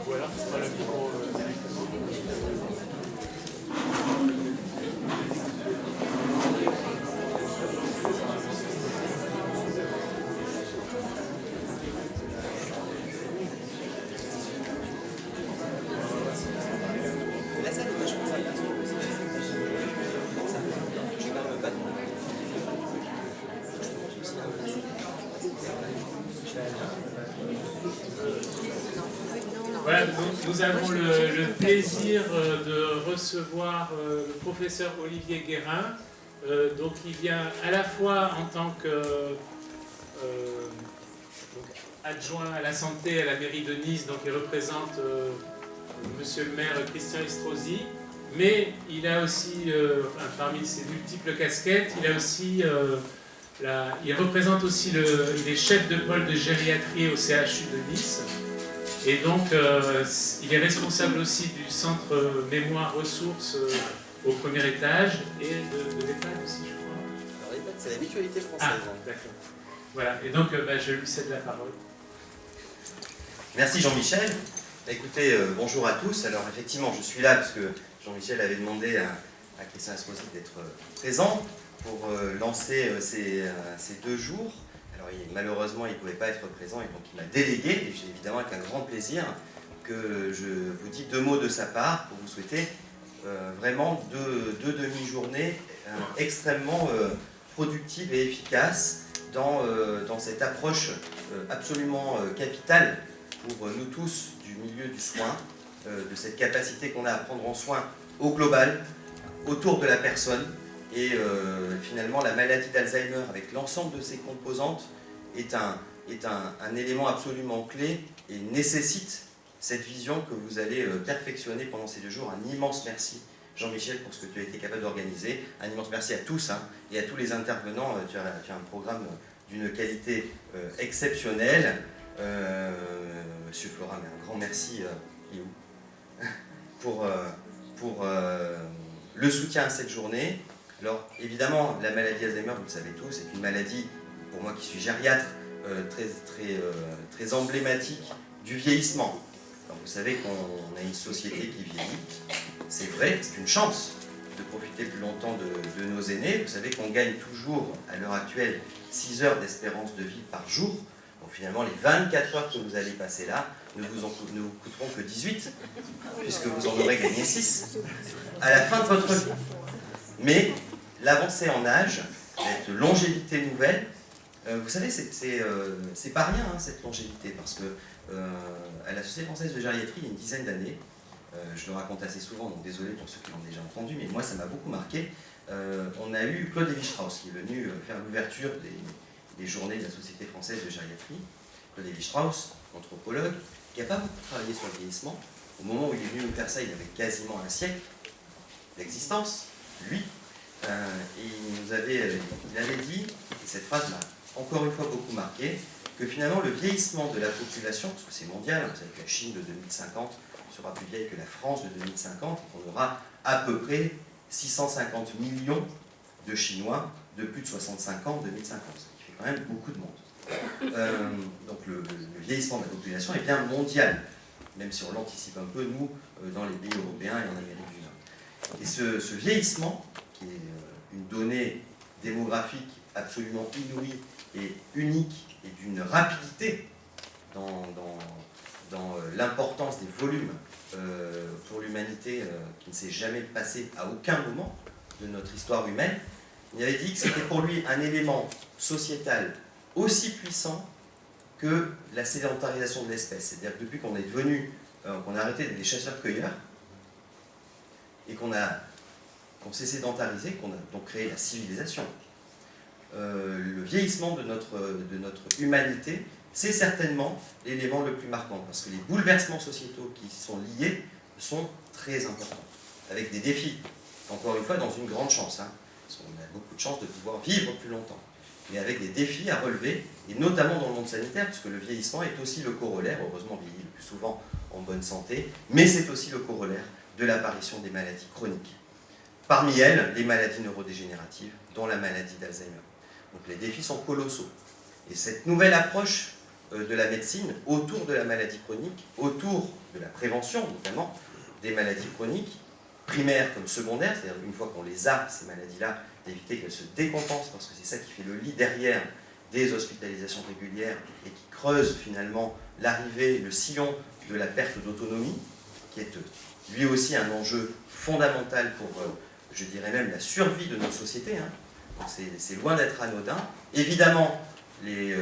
Voilà, c'est pas le micro directement. Voilà, nous avons le plaisir de recevoir le professeur Olivier Guérin. Donc il vient à la fois en tant que adjoint à la santé à la mairie de Nice, donc il représente monsieur le maire Christian Estrosi, mais il a aussi, parmi ses multiples casquettes, il a aussi il représente aussi il est chef de pôle de gériatrie au CHU de Nice. Et donc, il est responsable aussi du centre mémoire ressources au premier étage et de l'EHPAD aussi, je crois. Alors l'EHPAD, c'est la mutualité française. Ah, d'accord. Voilà, et donc je lui cède la parole. Merci Jean-Michel. Écoutez, bonjour à tous. Alors effectivement, je suis là parce que Jean-Michel avait demandé à Christian Estrosi d'être présent pour lancer ces 2 jours. Alors malheureusement, il ne pouvait pas être présent et donc il m'a délégué, et j'ai évidemment avec un grand plaisir que je vous dis 2 mots de sa part pour vous souhaiter vraiment deux demi-journées extrêmement productives et efficaces dans cette approche absolument capitale pour nous tous du milieu du soin, de cette capacité qu'on a à prendre en soin au global, autour de la personne. Et finalement, la maladie d'Alzheimer, avec l'ensemble de ses composantes, est un élément absolument clé et nécessite cette vision que vous allez perfectionner pendant ces 2 jours. Un immense merci, Jean-Michel, pour ce que tu as été capable d'organiser. Un immense merci à tous et à tous les intervenants. Tu as un programme d'une qualité exceptionnelle. Monsieur Flora, mais un grand merci pour le soutien à cette journée. Alors, évidemment, la maladie Alzheimer, vous le savez tous, c'est une maladie, pour moi qui suis gériatre, très emblématique du vieillissement. Alors, vous savez qu'on a une société qui vieillit, c'est vrai, c'est une chance de profiter plus longtemps de nos aînés. Vous savez qu'on gagne toujours, à l'heure actuelle, 6 heures d'espérance de vie par jour. Donc finalement, les 24 heures que vous allez passer là ne vous coûteront que 18, puisque vous en aurez gagné 6 à la fin de votre vie. Mais l'avancée en âge, cette longévité nouvelle, vous savez, c'est pas rien cette longévité, parce que à la Société française de gériatrie, il y a une dizaine d'années, je le raconte assez souvent, donc désolé pour ceux qui l'ont déjà entendu, mais moi ça m'a beaucoup marqué, on a eu Claude Lévi-Strauss qui est venu faire l'ouverture des journées de la Société française de gériatrie. Claude Lévi-Strauss, anthropologue, qui n'a pas beaucoup travaillé sur le vieillissement. Au moment où il est venu nous faire ça, il avait quasiment un siècle d'existence, lui. Et il avait dit, et cette phrase m'a encore une fois beaucoup marqué, que finalement le vieillissement de la population, parce que c'est mondial, vous savez que la Chine de 2050 sera plus vieille que la France de 2050, et qu'on aura à peu près 650 millions de Chinois de plus de 65 ans en 2050, ce qui fait quand même beaucoup de monde. Donc le vieillissement de la population est bien mondial, même si on l'anticipe un peu, nous, dans les pays européens et en Amérique du Nord. Et ce vieillissement, qui est une donnée démographique absolument inouïe et unique, et d'une rapidité dans l'importance des volumes pour l'humanité qui ne s'est jamais passé à aucun moment de notre histoire humaine, il avait dit que c'était pour lui un élément sociétal aussi puissant que la sédentarisation de l'espèce. C'est-à-dire que depuis qu'on est devenu, qu'on a arrêté d'être des chasseurs-cueilleurs, et qu'on s'est sédentarisé, qu'on a donc créé la civilisation, le vieillissement de notre humanité, c'est certainement l'élément le plus marquant, parce que les bouleversements sociétaux qui sont liés sont très importants, avec des défis, encore une fois, dans une grande chance, parce qu'on a beaucoup de chance de pouvoir vivre plus longtemps. mais avec des défis à relever, et notamment dans le monde sanitaire, puisque le vieillissement est aussi le corollaire, heureusement on vieillit le plus souvent en bonne santé, mais c'est aussi le corollaire de l'apparition des maladies chroniques. Parmi elles, les maladies neurodégénératives, dont la maladie d'Alzheimer. Donc les défis sont colossaux. Et cette nouvelle approche de la médecine autour de la maladie chronique, autour de la prévention notamment des maladies chroniques, primaires comme secondaires, c'est-à-dire une fois qu'on les a, ces maladies-là, d'éviter qu'elles se décompensent, parce que c'est ça qui fait le lit derrière des hospitalisations régulières et qui creuse finalement l'arrivée, le sillon de la perte d'autonomie, qui est lui aussi un enjeu fondamental pour, je dirais même, la survie de notre société. Hein. C'est loin d'être anodin. Évidemment, les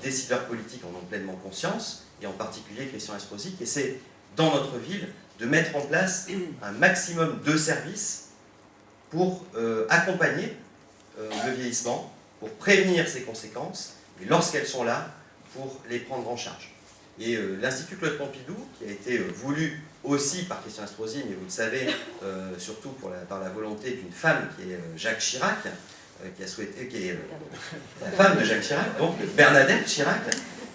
décideurs politiques en ont pleinement conscience, et en particulier Christian Estrosi, qui essaie, dans notre ville, de mettre en place un maximum de services pour accompagner le vieillissement, pour prévenir ses conséquences, et lorsqu'elles sont là, pour les prendre en charge. Et l'Institut Claude Pompidou, qui a été voulu aussi par Christian Estrosi, mais vous le savez, surtout par la volonté d'une femme qui est Jacques Chirac, qui est la femme de Jacques Chirac, donc Bernadette Chirac,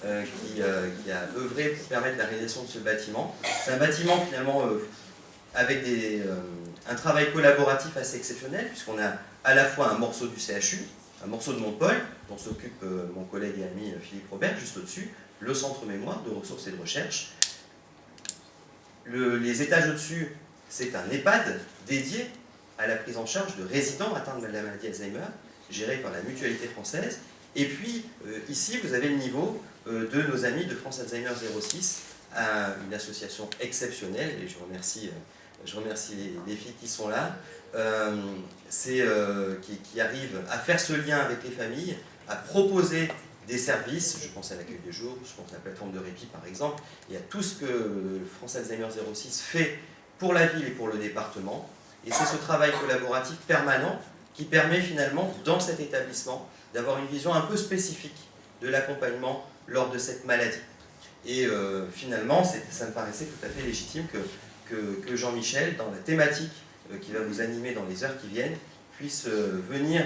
qui a œuvré pour permettre la réalisation de ce bâtiment. C'est un bâtiment finalement avec un travail collaboratif assez exceptionnel, puisqu'on a à la fois un morceau du CHU, un morceau de Montpol, dont s'occupe mon collègue et ami Philippe Robert, juste au-dessus, le centre mémoire de ressources et de recherche. Les étages au-dessus, c'est un EHPAD dédié à la prise en charge de résidents atteints de la maladie Alzheimer, géré par la Mutualité française. Et puis, ici, vous avez le niveau de nos amis de France Alzheimer 06, une association exceptionnelle, et je remercie les filles qui sont là, qui arrivent à faire ce lien avec les familles, à proposer des services, je pense à l'accueil de jour, je pense à la plateforme de répit par exemple, et à tout ce que France Alzheimer 06 fait pour la ville et pour le département. Et c'est ce travail collaboratif permanent qui permet finalement, dans cet établissement, d'avoir une vision un peu spécifique de l'accompagnement lors de cette maladie. Et finalement, ça me paraissait tout à fait légitime que Jean-Michel, dans la thématique qui va vous animer dans les heures qui viennent, puisse venir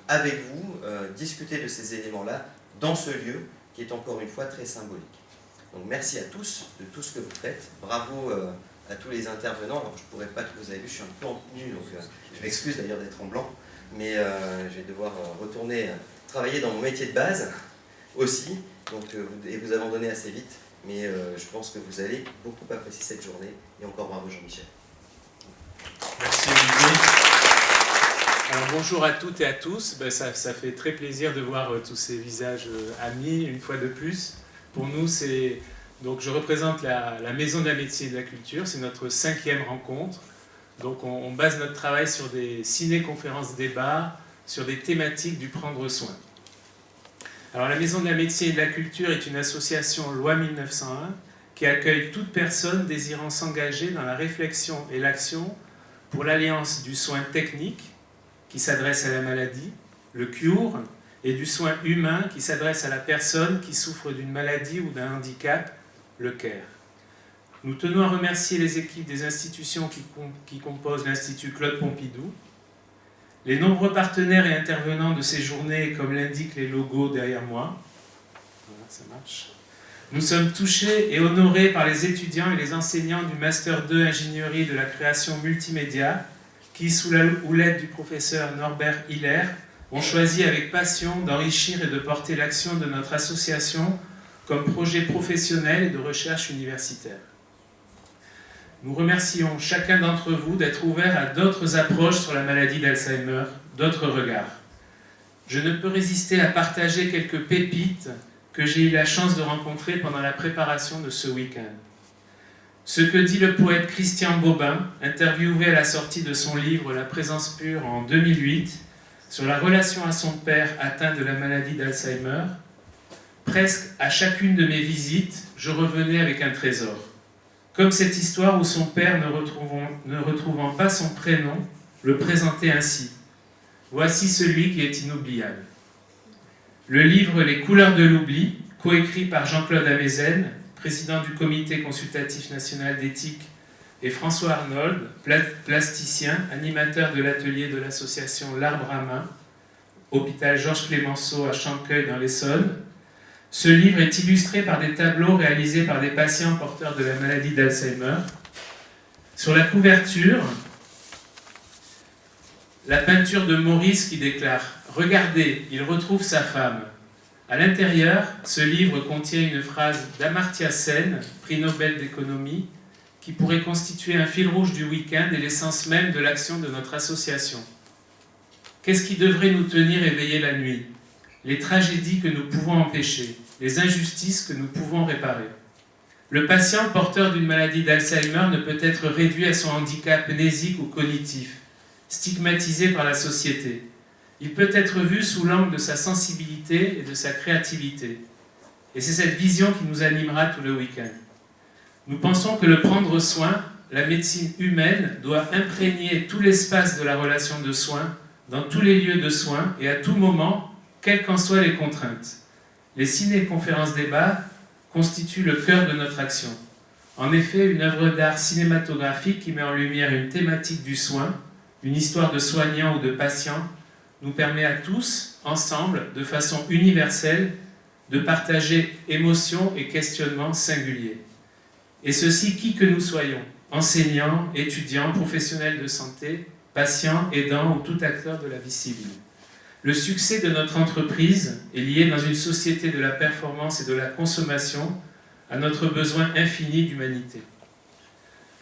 avec vous discuter de ces éléments-là dans ce lieu qui est encore une fois très symbolique. Donc merci à tous de tout ce que vous faites. Bravo à tous les intervenants. Alors je ne pourrais pas, vous avez vu, je suis un peu en tenue, donc je m'excuse d'ailleurs d'être en blanc, mais je vais devoir retourner travailler dans mon métier de base aussi, et vous abandonner assez vite, mais je pense que vous allez beaucoup apprécier cette journée, et encore bravo Jean-Michel. Merci Olivier. Alors, bonjour à toutes et à tous. Ça fait très plaisir de voir tous ces visages amis une fois de plus. Pour nous, donc je représente la Maison de la Médecine et de la Culture. C'est notre 5e rencontre. Donc on base notre travail sur des ciné-conférences débats, sur des thématiques du prendre soin. Alors la Maison de la Médecine et de la Culture est une association loi 1901 qui accueille toute personne désirant s'engager dans la réflexion et l'action pour l'alliance du soin technique qui s'adresse à la maladie, le cure, et du soin humain qui s'adresse à la personne qui souffre d'une maladie ou d'un handicap, le care. Nous tenons à remercier les équipes des institutions qui composent l'Institut Claude Pompidou, les nombreux partenaires et intervenants de ces journées, comme l'indiquent les logos derrière moi. Voilà, ça marche. Nous sommes touchés et honorés par les étudiants et les enseignants du Master 2 Ingénierie de la création multimédia qui, sous la houlette du professeur Norbert Hiller, ont choisi avec passion d'enrichir et de porter l'action de notre association comme projet professionnel et de recherche universitaire. Nous remercions chacun d'entre vous d'être ouvert à d'autres approches sur la maladie d'Alzheimer, d'autres regards. Je ne peux résister à partager quelques pépites que j'ai eu la chance de rencontrer pendant la préparation de ce week-end. Ce que dit le poète Christian Bobin, interviewé à la sortie de son livre « La présence pure » en 2008, sur la relation à son père atteint de la maladie d'Alzheimer, presque à chacune de mes visites, je revenais avec un trésor. Comme cette histoire où son père, ne retrouvant pas son prénom, le présentait ainsi. Voici celui qui est inoubliable. Le livre Les couleurs de l'oubli, coécrit par Jean-Claude Amezen, président du Comité consultatif national d'éthique, et François Arnold, plasticien, animateur de l'atelier de l'association L'Arbre à Main, hôpital Georges Clemenceau à Champecueil dans l'Essonne. Ce livre est illustré par des tableaux réalisés par des patients porteurs de la maladie d'Alzheimer. Sur la couverture, la peinture de Maurice qui déclare « Regardez, il retrouve sa femme ». À l'intérieur, ce livre contient une phrase d'Amartya Sen, prix Nobel d'économie, qui pourrait constituer un fil rouge du week-end et l'essence même de l'action de notre association. Qu'est-ce qui devrait nous tenir éveillés la nuit? Les tragédies que nous pouvons empêcher, les injustices que nous pouvons réparer. Le patient porteur d'une maladie d'Alzheimer ne peut être réduit à son handicap mnésique ou cognitif, stigmatisé par la société. Il peut être vu sous l'angle de sa sensibilité et de sa créativité. Et c'est cette vision qui nous animera tout le week-end. Nous pensons que le prendre soin, la médecine humaine, doit imprégner tout l'espace de la relation de soins, dans tous les lieux de soins et à tout moment, quelles qu'en soient les contraintes. Les ciné-conférences-débats constituent le cœur de notre action. En effet, une œuvre d'art cinématographique qui met en lumière une thématique du soin, une histoire de soignant ou de patient, nous permet à tous, ensemble, de façon universelle, de partager émotions et questionnements singuliers. Et ceci, qui que nous soyons, enseignants, étudiants, professionnels de santé, patients, aidants ou tout acteur de la vie civile. Le succès de notre entreprise est lié dans une société de la performance et de la consommation à notre besoin infini d'humanité.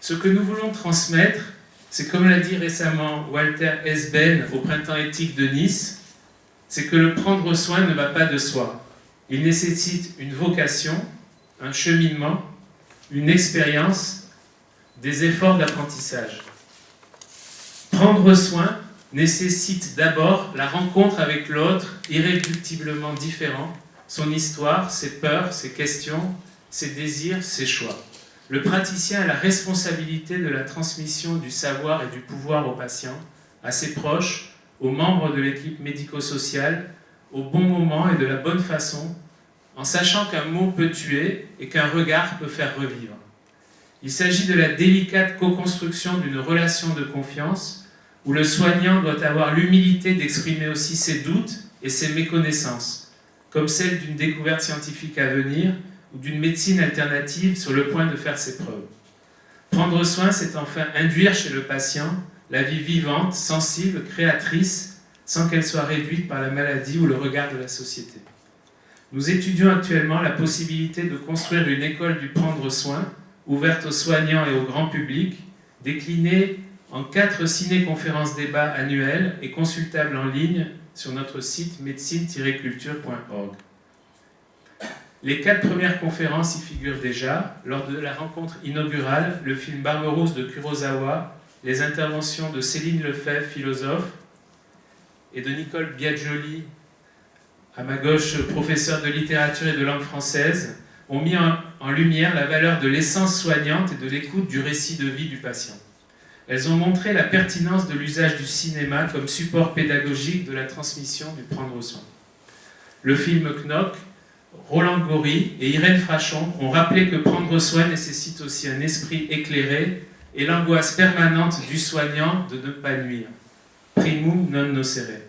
Ce que nous voulons transmettre, c'est comme l'a dit récemment Walter Esben au Printemps éthique de Nice, c'est que le prendre soin ne va pas de soi. Il nécessite une vocation, un cheminement, une expérience, des efforts d'apprentissage. Prendre soin nécessite d'abord la rencontre avec l'autre, irréductiblement différent, son histoire, ses peurs, ses questions, ses désirs, ses choix. Le praticien a la responsabilité de la transmission du savoir et du pouvoir aux patients, à ses proches, aux membres de l'équipe médico-sociale, au bon moment et de la bonne façon, en sachant qu'un mot peut tuer et qu'un regard peut faire revivre. Il s'agit de la délicate co-construction d'une relation de confiance où le soignant doit avoir l'humilité d'exprimer aussi ses doutes et ses méconnaissances, comme celle d'une découverte scientifique à venir ou d'une médecine alternative sur le point de faire ses preuves. Prendre soin, c'est enfin induire chez le patient la vie vivante, sensible, créatrice, sans qu'elle soit réduite par la maladie ou le regard de la société. Nous étudions actuellement la possibilité de construire une école du prendre soin, ouverte aux soignants et au grand public, déclinée en 4 ciné-conférences-débats annuelles et consultables en ligne sur notre site médecine-culture.org. Les 4 premières conférences y figurent déjà. Lors de la rencontre inaugurale, le film Barberousse de Kurosawa, les interventions de Céline Lefebvre, philosophe, et de Nicole Biagioli, à ma gauche, professeure de littérature et de langue française, ont mis en lumière la valeur de l'essence soignante et de l'écoute du récit de vie du patient. Elles ont montré la pertinence de l'usage du cinéma comme support pédagogique de la transmission du prendre soin. Le film Knock, Roland Gori et Irène Frachon ont rappelé que prendre soin nécessite aussi un esprit éclairé et l'angoisse permanente du soignant de ne pas nuire. Primum non nocere.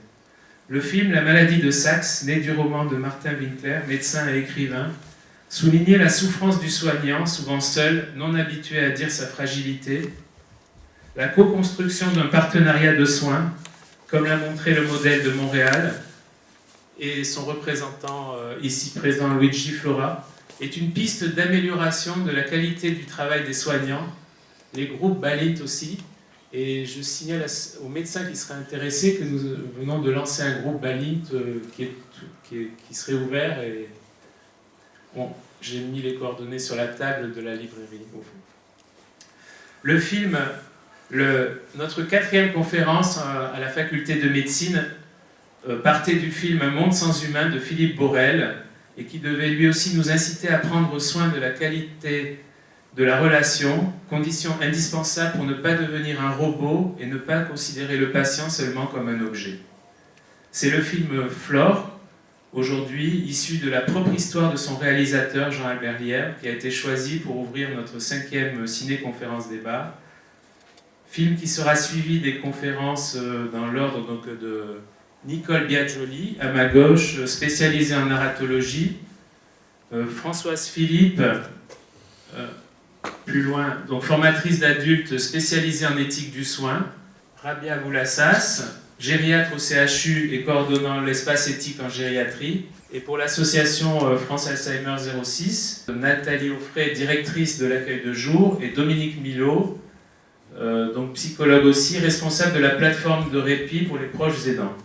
Le film La maladie de Saxe, né du roman de Martin Winkler, médecin et écrivain, soulignait la souffrance du soignant, souvent seul, non habitué à dire sa fragilité, la co-construction d'un partenariat de soins, comme l'a montré le modèle de Montréal, et son représentant ici présent, Luigi Flora, est une piste d'amélioration de la qualité du travail des soignants, les groupes Balint aussi, et je signale aux médecins qui seraient intéressés que nous venons de lancer un groupe Balint qui serait ouvert, et bon, j'ai mis les coordonnées sur la table de la librairie. Le film, notre 4e conférence à la faculté de médecine partait du film Un monde sans humain de Philippe Borel et qui devait lui aussi nous inciter à prendre soin de la qualité de la relation, condition indispensable pour ne pas devenir un robot et ne pas considérer le patient seulement comme un objet. C'est le film Flore, aujourd'hui issu de la propre histoire de son réalisateur Jean-Albert Lierre, qui a été choisi pour ouvrir notre 5e ciné-conférence-débat. Film qui sera suivi des conférences dans l'ordre donc de Nicole Biagioli, à ma gauche, spécialisée en narratologie. Françoise Philippe, plus loin, donc formatrice d'adultes spécialisée en éthique du soin. Rabia Boulassas, gériatre au CHU et coordonnant l'espace éthique en gériatrie. Et pour l'association France Alzheimer 06, Nathalie Offray, directrice de l'accueil de jour, et Dominique Milot, donc psychologue aussi, responsable de la plateforme de répit pour les proches aidants.